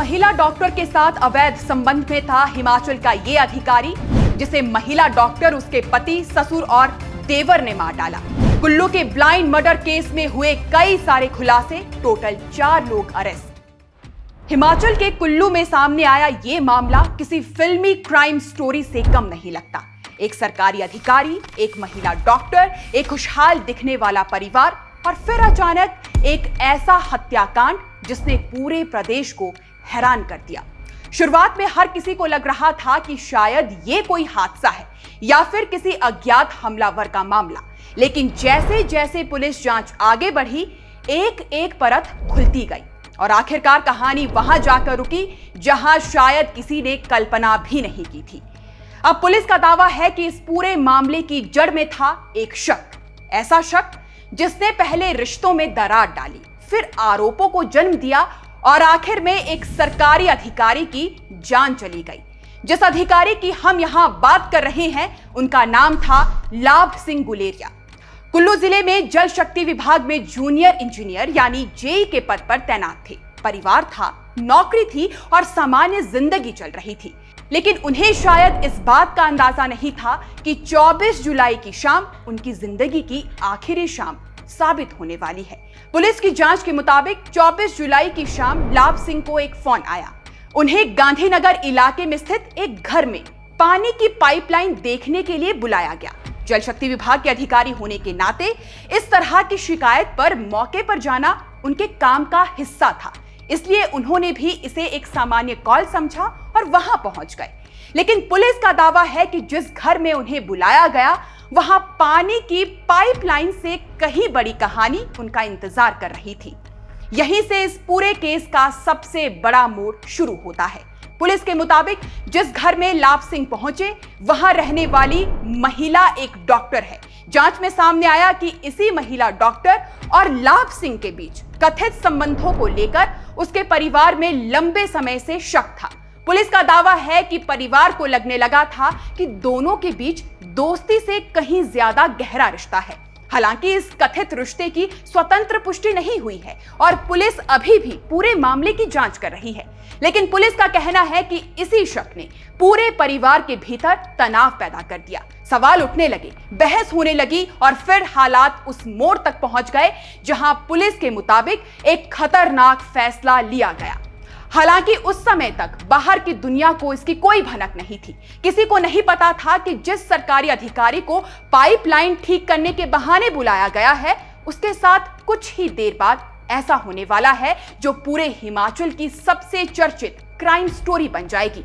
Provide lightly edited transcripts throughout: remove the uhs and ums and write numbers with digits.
महिला डॉक्टर के साथ अवैध संबंध में था हिमाचल का ये अधिकारी, जिसे महिला डॉक्टर, उसके पति, ससुर और देवर ने मार डाला। कुल्लू के ब्लाइंड मर्डर केस में हुए कई सारे खुलासे, टोटल 4 लोग अरेस्ट। हिमाचल के कुल्लू में सामने आया ये मामला किसी फिल्मी क्राइम स्टोरी से कम नहीं लगता। एक सरकारी अधिकारी, एक महिला डॉक्टर, एक खुशहाल दिखने वाला परिवार और फिर अचानक एक ऐसा हत्याकांड जिसने पूरे प्रदेश को हैरान कर दिया। शुरुआत में हर किसी को लग रहा था कि शायद ये कोई हादसा है या फिर किसी अज्ञात हमलावर का मामला, लेकिन जैसे जैसे पुलिस जांच आगे बढ़ी, एक एक परत खुलती गई और आखिरकार कहानी वहां जाकर रुकी जहां शायद किसी ने कल्पना भी नहीं की थी। अब पुलिस का दावा है कि इस पूरे मामले की जड़ में था एक शक, ऐसा शक जिसने पहले रिश्तों में दरार डाली, फिर आरोपों को जन्म दिया और आखिर में एक सरकारी अधिकारी की जान चली गई। जिस अधिकारी की हम यहां बात कर रहे हैं, उनका नाम था लाभ सिंह गुलेरिया। कुल्लू जिले में जल शक्ति विभाग में जूनियर इंजीनियर यानी जेई के पद पर तैनात थे। परिवार था, नौकरी थी और सामान्य जिंदगी चल रही थी, लेकिन उन्हें शायद इस बात का अंदाजा नहीं था कि 24 जुलाई की शाम उनकी जिंदगी की आखिरी शाम साबित होने वाली है। पुलिस की जांच के मुताबिक 24 जुलाई की शाम लाभ सिंह को एक फोन आया। उन्हें गांधीनगर इलाके में स्थित एक घर में पानी की पाइपलाइन देखने के लिए बुलाया गया। जल शक्ति विभाग के अधिकारी होने के नाते इस तरह की शिकायत पर मौके पर जाना उनके काम का हिस्सा था, इसलिए उन्होंने भी इसे एक सामान्य कॉल समझा और वहां पहुंच गए। लेकिन पुलिस का दावा है कि जिस घर में उन्हें बुलाया गया, वहां पानी की पाइपलाइन से कहीं बड़ी कहानी उनका इंतजार कर रही थी। यहीं से इस पूरे केस का सबसे बड़ा मोड़ शुरू होता है। पुलिस के मुताबिक जिस घर में लाभ सिंह पहुंचे, वहां रहने वाली महिला एक डॉक्टर है। जांच में सामने आया कि इसी महिला डॉक्टर और लाभ सिंह के बीच कथित संबंधों को लेकर उसके परिवार में लंबे समय से शक था। पुलिस का दावा है कि परिवार को लगने लगा था कि दोनों के बीच दोस्ती से कहीं ज्यादा गहरा रिश्ता है। हालांकि इस कथित रिश्ते की स्वतंत्र पुष्टि नहीं हुई है और पुलिस अभी भी पूरे मामले की जांच कर रही है। लेकिन पुलिस का कहना है कि इसी शक ने पूरे परिवार के भीतर तनाव पैदा कर दिया। सवाल उठने लगे, बहस होने लगी और फिर हालात उस मोड़ तक पहुंच गए जहां पुलिस के मुताबिक एक खतरनाक फैसला लिया गया। हालांकि उस समय तक बाहर की दुनिया को इसकी कोई भनक नहीं थी। किसी को नहीं पता था कि जिस सरकारी अधिकारी को पाइपलाइन ठीक करने के बहाने बुलाया गया है, उसके साथ कुछ ही देर बाद ऐसा होने वाला है जो पूरे हिमाचल की सबसे चर्चित क्राइम स्टोरी बन जाएगी।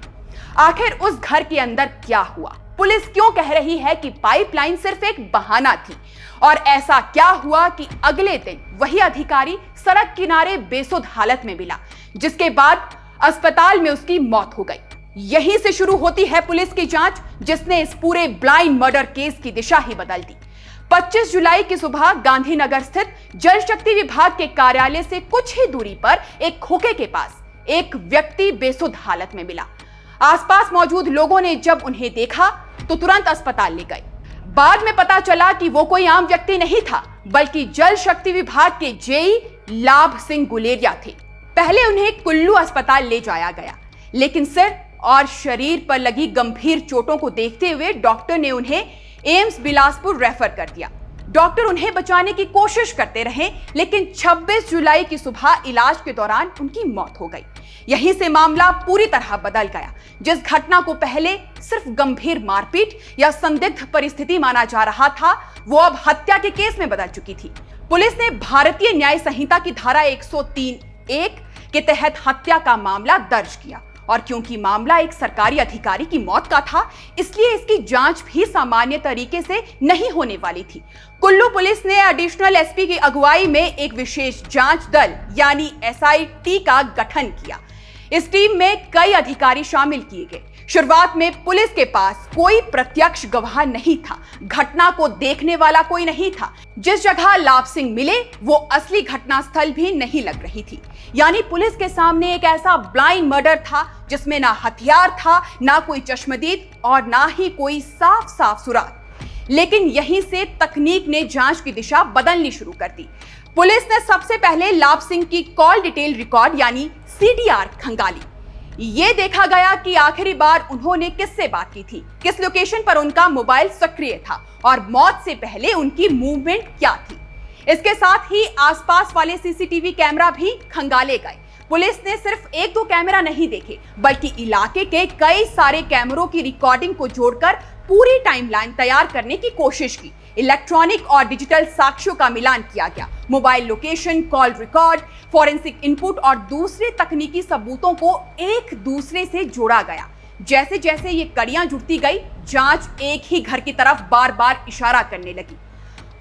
आखिर उस घर के अंदर क्या हुआ? पुलिस क्यों कह रही है कि पाइपलाइन सिर्फ एक बहाना थी? और ऐसा क्या हुआ कि अगले दिन वही अधिकारी सड़क किनारे बेसुध हालत में मिला, जिसके बाद अस्पताल में उसकी मौत हो गई। यहीं से शुरू होती है पुलिस की जांच, जिसने इस पूरे ब्लाइंड मर्डर केस की दिशा ही बदल दी। 25 जुलाई की सुबह गांधीनगर स्थित जल शक्ति विभाग के कार्यालय से कुछ ही दूरी पर एक खोखे के पास एक व्यक्ति बेसुध हालत में मिला। आसपास मौजूद लोगों ने जब उन्हें देखा तो तुरंत अस्पताल ले गए। बाद में पता चला कि वो कोई आम व्यक्ति नहीं था, बल्कि जल शक्ति विभाग के जेई लाभ सिंह गुलेरिया थे। पहले उन्हें कुल्लू अस्पताल ले जाया गया, लेकिन सिर और शरीर पर लगी गंभीर चोटों को देखते हुए डॉक्टर ने उन्हें एम्स बिलासपुर रेफर कर दिया। डॉक्टर उन्हें बचाने की कोशिश करते रहे, लेकिन 26 जुलाई की सुबह इलाज के दौरान उनकी मौत हो गई। यहीं से मामला पूरी तरह बदल गया। जिस घटना को पहले सिर्फ गंभीर मारपीट या संदिग्ध परिस्थिति माना जा रहा था, वो अब हत्या के केस में बदल चुकी थी। पुलिस ने भारतीय न्याय संहिता की धारा 103(1) के तहत हत्या का मामला दर्ज किया और क्योंकि मामला एक सरकारी अधिकारी की मौत का था, इसलिए इसकी जांच भी सामान्य तरीके से नहीं होने वाली थी। कुल्लू पुलिस ने एडिशनल एसपी की अगुवाई में एक विशेष जांच दल यानी SIT का गठन किया। इस टीम में कई अधिकारी शामिल किए गए। शुरुआत में पुलिस के पास कोई प्रत्यक्ष गवाह नहीं था, घटना को देखने वाला कोई नहीं था। जिस जगह लाभ सिंह मिले वो असली घटनास्थल भी नहीं लग रही थी। यानी पुलिस के सामने एक ऐसा ब्लाइंड मर्डर था जिसमें ना हथियार था, ना कोई चश्मदीद और ना ही कोई साफ साफ सुराग। लेकिन यहीं से तकनीक ने जांच की दिशा बदलनी शुरू कर दी। पुलिस ने सबसे पहले लाभ सिंह की कॉल डिटेल रिकॉर्ड यानी सीडीआर खंगाली। ये देखा गया कि आखिरी बार उन्होंने किससे बात की थी, किस लोकेशन पर उनका मोबाइल सक्रिय था और मौत से पहले उनकी मूवमेंट क्या थी। इसके साथ ही आसपास वाले सीसीटीवी कैमरा भी खंगाले गए। पुलिस ने सिर्फ एक दो कैमरा नहीं देखे, बल्कि इलाके के कई सारे कैमरों की रिकॉर्डिंग को जोड़कर पूरी टाइमलाइन तैयार करने की कोशिश की। इलेक्ट्रॉनिक और डिजिटल साक्ष्यों का मिलान किया गया। Mobile location, call record, forensic input और दूसरे तकनीकी सबूतों को एक दूसरे से जोड़ा गया। जैसे जैसे ये कड़ियां जुड़ती गई, जांच एक ही घर की तरफ बार बार इशारा करने लगी।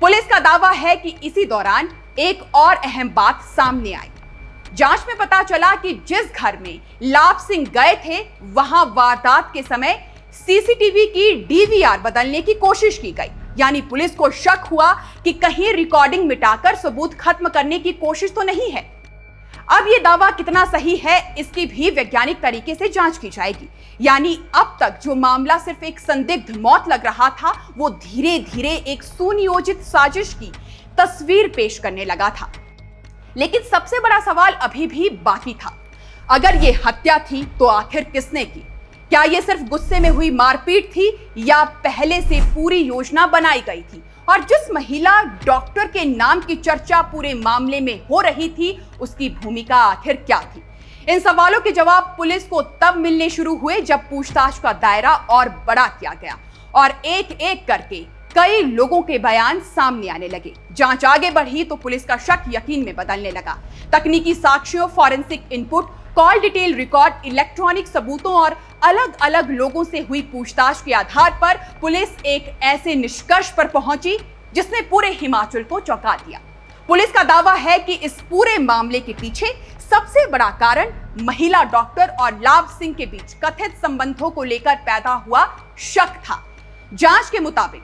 पुलिस का दावा है कि इसी दौरान एक और अहम बात सामने आई। जांच में पता चला कि जिस घर में लाभ सिंह गए थे, वहां वारदात के समय सीसीटीवी की डीवीआर बदलने की कोशिश की गई। यानी पुलिस को शक हुआ कि कहीं रिकॉर्डिंग मिटाकर सबूत खत्म करने की कोशिश तो नहीं है। अब यह दावा कितना सही है, इसकी भी वैज्ञानिक तरीके से जांच की जाएगी। यानी अब तक जो मामला सिर्फ एक संदिग्ध मौत लग रहा था, वो धीरे धीरे एक सुनियोजित साजिश की तस्वीर पेश करने लगा था। लेकिन सबसे बड़ा सवाल अभी भी बाकी था। अगर ये हत्या थी तो आखिर किसने की? क्या ये सिर्फ गुस्से में हुई मारपीट थी या पहले से पूरी योजना बनाई गई थी? और जिस महिला डॉक्टर के नाम की चर्चा पूरे मामले में हो रही थी, उसकी भूमिका आखिर क्या थी? इन सवालों के जवाब पुलिस को तब मिलने शुरू हुए जब पूछताछ का दायरा और बड़ा किया गया और एक एक करके कई लोगों के बयान सामने आने लगे। जांच आगे बढ़ी तो पुलिस का शक यकीन में बदलने लगा। तकनीकी साक्ष्यों, forensic input, call detail record, electronic सबूतों और अलग अलग लोगों से हुई पूछताछ के आधार पर पुलिस एक ऐसे निष्कर्ष पर पहुंची जिसने पूरे हिमाचल को चौंका दिया। पुलिस का दावा है कि इस पूरे मामले के पीछे सबसे बड़ा कारण महिला डॉक्टर और लाभ सिंह के बीच कथित संबंधों को लेकर पैदा हुआ शक था। जांच के मुताबिक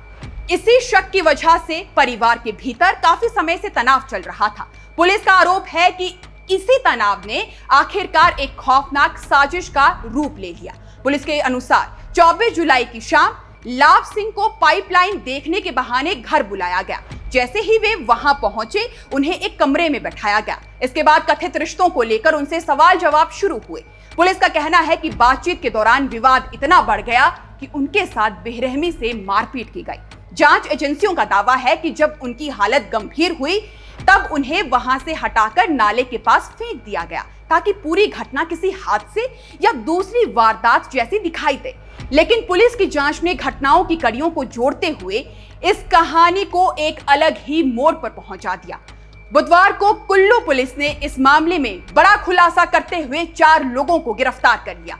इसी शक की वजह से परिवार के भीतर काफी समय से तनाव चल रहा था। पुलिस का आरोप है कि इसी तनाव ने आखिरकार एक खौफनाक साजिश का रूप ले लिया। पुलिस के अनुसार 24 जुलाई की शाम लाभ सिंह को पाइपलाइन देखने के बहाने घर बुलाया गया। जैसे ही वे वहां पहुंचे, उन्हें एक कमरे में बैठाया गया। इसके बाद कथित रिश्तों को लेकर उनसे सवाल जवाब शुरू हुए। पुलिस का कहना है कि बातचीत के दौरान विवाद इतना बढ़ गया कि उनके साथ बेरहमी से मारपीट की गई। जांच एजेंसियों का दावा है कि जब उनकी हालत गंभीर हुई, तब उन्हें वहां से हटाकर नाले के पास फेंक दिया गया ताकि पूरी घटना किसी हादसे या दूसरी वारदात जैसी दिखाई दे। लेकिन पुलिस की जांच ने घटनाओं की कड़ियों को जोड़ते हुए इस कहानी को एक अलग ही मोड़ पर पहुंचा दिया। बुधवार को कुल्लू पुलिस ने इस मामले में बड़ा खुलासा करते हुए 4 लोगों को गिरफ्तार कर लिया।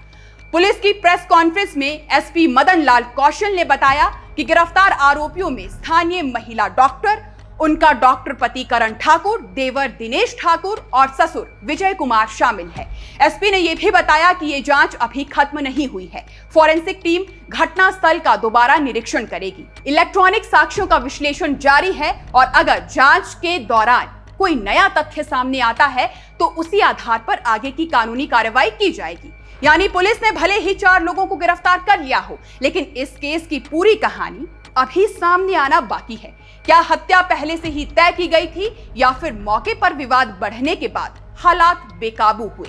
पुलिस की प्रेस कॉन्फ्रेंस में एसपी मदन लाल कौशल ने बताया कि गिरफ्तार आरोपियों में स्थानीय महिला डॉक्टर, उनका डॉक्टर पति करण ठाकुर, देवर दिनेश ठाकुर और ससुर विजय कुमार शामिल है। एसपी ने यह भी बताया कि यह जांच अभी खत्म नहीं हुई है। फॉरेंसिक टीम घटनास्थल का दोबारा निरीक्षण करेगी। इलेक्ट्रॉनिक साक्ष्यों का विश्लेषण जारी है और अगर जांच के दौरान कोई नया तथ्य सामने आता है तो उसी आधार पर आगे की कानूनी कार्रवाई की जाएगी। यानी पुलिस ने भले ही 4 लोगों को गिरफ्तार कर लिया हो, लेकिन इस केस की पूरी कहानी अभी सामने आना बाकी है। क्या हत्या पहले से ही तय की गई थी या फिर मौके पर विवाद बढ़ने के बाद हालात बेकाबू हुए?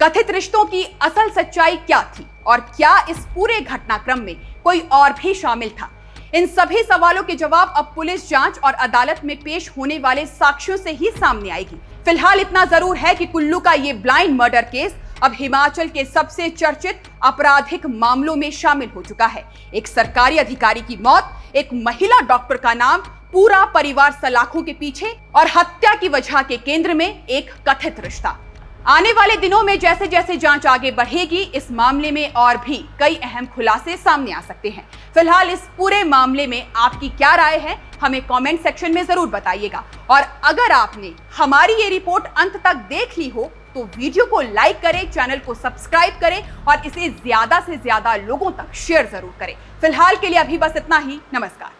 कथित रिश्तों की असल सच्चाई क्या थी और क्या इस पूरे घटनाक्रम में कोई और भी शामिल था? इन सभी सवालों के जवाब अब पुलिस जांच और अदालत में पेश होने वाले साक्ष्यों से ही सामने आएगी। फिलहाल इतना जरूर है कि कुल्लू का ये ब्लाइंड मर्डर केस अब हिमाचल के सबसे चर्चित आपराधिक मामलों में शामिल हो चुका है। एक सरकारी अधिकारी की मौत, एक महिला डॉक्टर का नाम, पूरा परिवार सलाखों के पीछे और हत्या की वजह के केंद्र में एक कथित रिश्ता। आने वाले दिनों में जैसे जैसे जांच आगे बढ़ेगी, इस मामले में और भी कई अहम खुलासे सामने आ सकते हैं। फिलहाल इस पूरे मामले में आपकी क्या राय है, हमें कमेंट सेक्शन में जरूर बताइएगा। और अगर आपने हमारी ये रिपोर्ट अंत तक देख ली हो तो वीडियो को लाइक करें, चैनल को सब्सक्राइब करें और इसे ज्यादा से ज्यादा लोगों तक शेयर जरूर करें। फिलहाल के लिए अभी बस इतना ही। नमस्कार।